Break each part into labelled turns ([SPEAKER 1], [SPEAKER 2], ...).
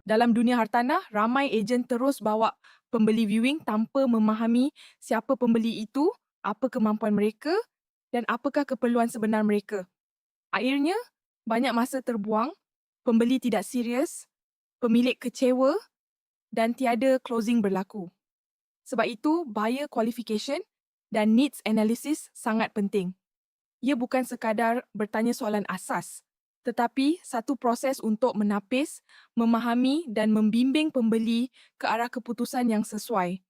[SPEAKER 1] Dalam dunia hartanah, ramai ejen terus bawa pembeli viewing tanpa memahami siapa pembeli itu, apa kemampuan mereka dan apakah keperluan sebenar mereka. Akhirnya, banyak masa terbuang, pembeli tidak serius, pemilik kecewa dan tiada closing berlaku. Sebab itu, buyer qualification dan needs analysis sangat penting. Ia bukan sekadar bertanya soalan asas, tetapi satu proses untuk menapis, memahami dan membimbing pembeli ke arah keputusan yang sesuai.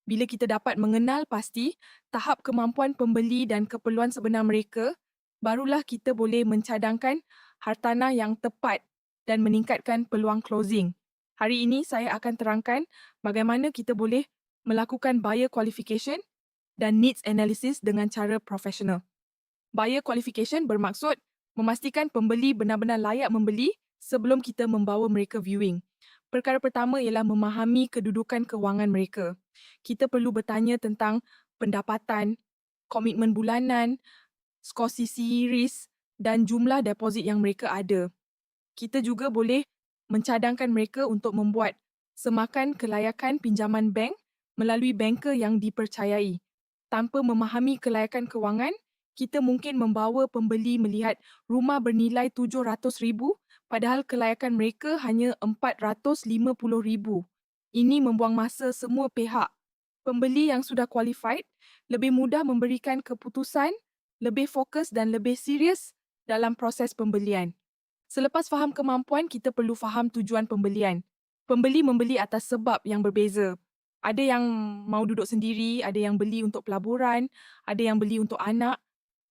[SPEAKER 1] Bila kita dapat mengenal pasti tahap kemampuan pembeli dan keperluan sebenar mereka, barulah kita boleh mencadangkan hartanah yang tepat dan meningkatkan peluang closing. Hari ini saya akan terangkan bagaimana kita boleh melakukan buyer qualification dan needs analysis dengan cara profesional. Buyer qualification bermaksud memastikan pembeli benar-benar layak membeli sebelum kita membawa mereka viewing. Perkara pertama ialah memahami kedudukan kewangan mereka. Kita perlu bertanya tentang pendapatan, komitmen bulanan, skor CC risk dan jumlah deposit yang mereka ada. Kita juga boleh mencadangkan mereka untuk membuat semakan kelayakan pinjaman bank melalui banker yang dipercayai. Tanpa memahami kelayakan kewangan, kita mungkin membawa pembeli melihat rumah bernilai RM700,000 padahal kelayakan mereka hanya RM450,000. Ini membuang masa semua pihak. Pembeli yang sudah qualified lebih mudah memberikan keputusan, lebih fokus dan lebih serius dalam proses pembelian. Selepas faham kemampuan, kita perlu faham tujuan pembelian. Pembeli membeli atas sebab yang berbeza. Ada yang mau duduk sendiri, ada yang beli untuk pelaburan, ada yang beli untuk anak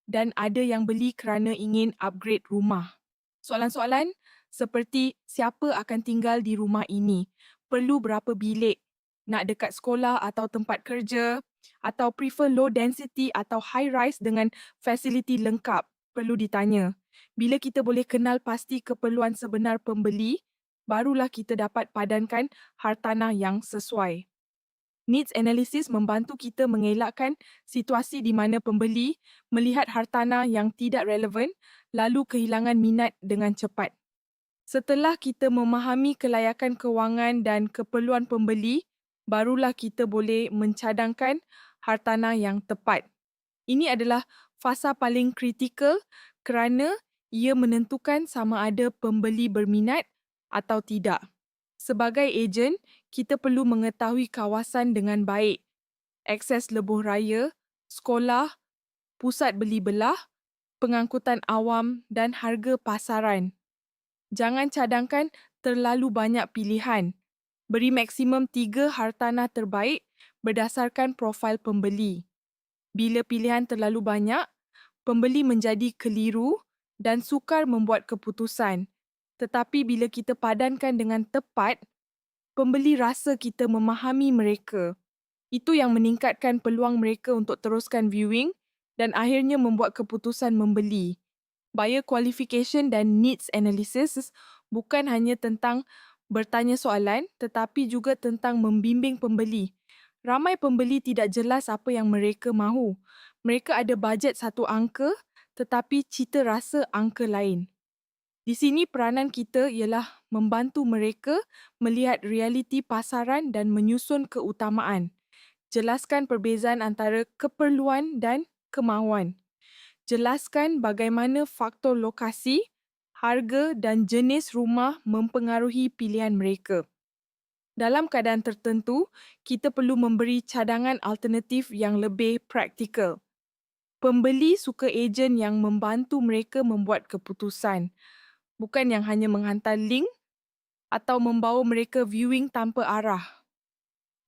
[SPEAKER 1] dan ada yang beli kerana ingin upgrade rumah. Soalan-soalan seperti siapa akan tinggal di rumah ini, perlu berapa bilik, nak dekat sekolah atau tempat kerja, atau prefer low density atau high rise dengan fasiliti lengkap, perlu ditanya. Bila kita boleh kenal pasti keperluan sebenar pembeli, barulah kita dapat padankan hartanah yang sesuai. Needs analysis membantu kita mengelakkan situasi di mana pembeli melihat hartanah yang tidak relevan lalu kehilangan minat dengan cepat. Setelah kita memahami kelayakan kewangan dan keperluan pembeli, barulah kita boleh mencadangkan hartanah yang tepat. Ini adalah fasa paling kritikal kerana ia menentukan sama ada pembeli berminat atau tidak. Sebagai ejen, kita perlu mengetahui kawasan dengan baik, akses lebuh raya, sekolah, pusat beli belah, pengangkutan awam dan harga pasaran. Jangan cadangkan terlalu banyak pilihan. Beri maksimum 3 hartanah terbaik berdasarkan profil pembeli. Bila pilihan terlalu banyak, pembeli menjadi keliru dan sukar membuat keputusan. Tetapi bila kita padankan dengan tepat, pembeli rasa kita memahami mereka. Itu yang meningkatkan peluang mereka untuk teruskan viewing dan akhirnya membuat keputusan membeli. Buyer qualification dan needs analysis bukan hanya tentang bertanya soalan tetapi juga tentang membimbing pembeli. Ramai pembeli tidak jelas apa yang mereka mahu. Mereka ada bajet satu angka tetapi cita rasa angka lain. Di sini peranan kita ialah membantu mereka melihat realiti pasaran dan menyusun keutamaan. Jelaskan perbezaan antara keperluan dan kemahuan. Jelaskan bagaimana faktor lokasi, harga dan jenis rumah mempengaruhi pilihan mereka. Dalam keadaan tertentu, kita perlu memberi cadangan alternatif yang lebih praktikal. Pembeli suka ejen yang membantu mereka membuat keputusan, bukan yang hanya menghantar link atau membawa mereka viewing tanpa arah.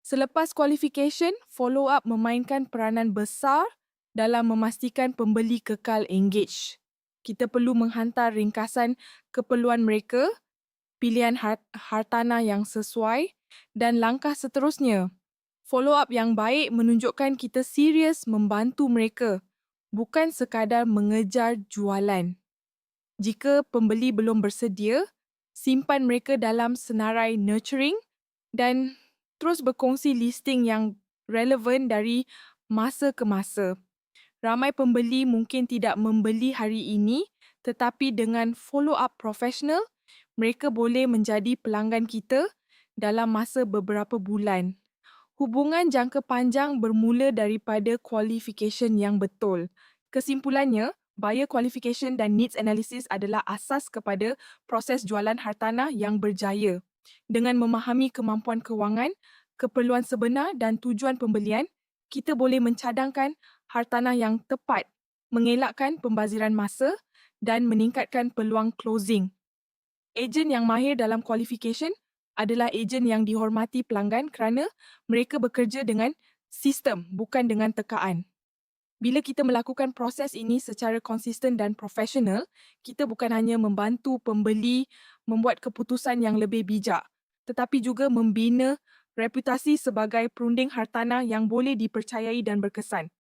[SPEAKER 1] Selepas qualification, follow-up memainkan peranan besar dalam memastikan pembeli kekal engage. Kita perlu menghantar ringkasan keperluan mereka, pilihan hartanah yang sesuai dan langkah seterusnya. Follow-up yang baik menunjukkan kita serius membantu mereka, bukan sekadar mengejar jualan. Jika pembeli belum bersedia, simpan mereka dalam senarai nurturing dan terus berkongsi listing yang relevan dari masa ke masa. Ramai pembeli mungkin tidak membeli hari ini, tetapi dengan follow-up profesional, Mereka boleh menjadi pelanggan kita dalam masa beberapa bulan. Hubungan jangka panjang bermula daripada qualification yang betul. Kesimpulannya, buyer qualification dan needs analysis adalah asas kepada proses jualan hartanah yang berjaya. Dengan memahami kemampuan kewangan, keperluan sebenar dan tujuan pembelian, kita boleh mencadangkan hartanah yang tepat, mengelakkan pembaziran masa dan meningkatkan peluang closing. Ejen yang mahir dalam qualification adalah ejen yang dihormati pelanggan kerana mereka bekerja dengan sistem, bukan dengan tekaan. Bila kita melakukan proses ini secara konsisten dan profesional, kita bukan hanya membantu pembeli membuat keputusan yang lebih bijak, tetapi juga membina reputasi sebagai perunding hartanah yang boleh dipercayai dan berkesan.